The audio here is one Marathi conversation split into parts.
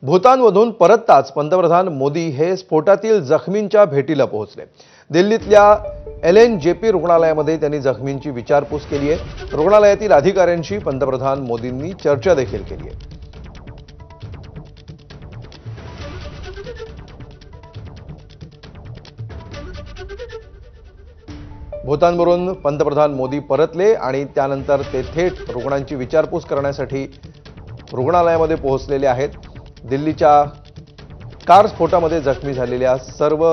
भूतानमधून परतताच पंतप्रधान मोदी हे स्फोटातील जखमींच्या भेटीला पोहोचले। दिल्लीतल्या LNJP रुग्णालयामध्ये त्यांनी जखमींची विचारपूस केली आहे। रुग्णालयातील अधिकाऱ्यांशी पंतप्रधान मोदींनी चर्चा देखील केली आहे। भूतानवरून पंतप्रधान मोदी परतले आणि त्यानंतर ते थेट रुग्णांची विचारपूस करण्यासाठी रुग्णालयामध्ये पोहोचलेले आहेत। दिल्लीच्या कार स्फोटामध्ये जखमी झालेल्या सर्व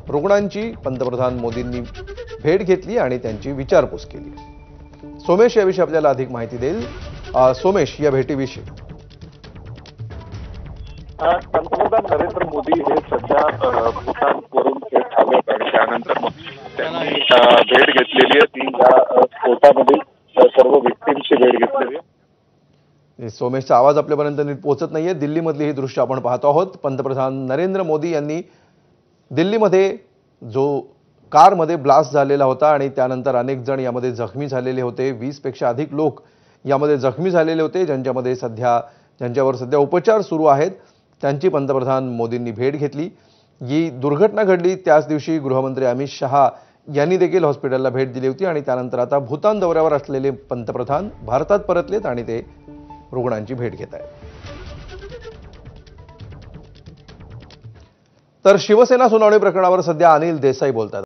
रुग्णांची पंतप्रधान मोदींनी भेट घेतली आणि त्यांची विचारपूस केली। सोमेश याविषयी आपल्याला अधिक माहिती देईल। सोमेश, या भेटीविषयी। पंतप्रधान नरेंद्र मोदी हे सध्या भूतानवरून थेट आले आणि त्यानंतर त्यांनी भेट घेतलेली आहे। ती या स्फोटामधील सर्व व्यक्तींची भेट घेतलेली आहे। सोमेशचा आवाज आपल्यापर्यंत नीट पोहोचत नाहीये। दिल्लीमधली ही दृश्य आपण पाहतो आहोत। पंतप्रधान नरेंद्र मोदी यांनी दिल्लीमध्ये जो कारमध्ये ब्लास्ट झालेला होता आणि त्यानंतर अनेक जण यामध्ये जखमी झालेले होते। 20 पेक्षा अधिक लोक यामध्ये जखमी झालेले होते, ज्यांच्यावर सध्या उपचार सुरू आहेत। त्यांची पंतप्रधान मोदींनी भेट घेतली। ही दुर्घटना घडली त्याच दिवशी गृहमंत्री अमित शहा यांनी देखील हॉस्पिटलला भेट दिली होती आणि त्यानंतर आता भूतान दौऱ्यावर असलेले पंतप्रधान भारतात परतलेत आणि ते रुग्णांची भेट घेत आहेत। तर शिवसेना सुनावणी प्रकरणावर सध्या अनिल देसाई बोलतात।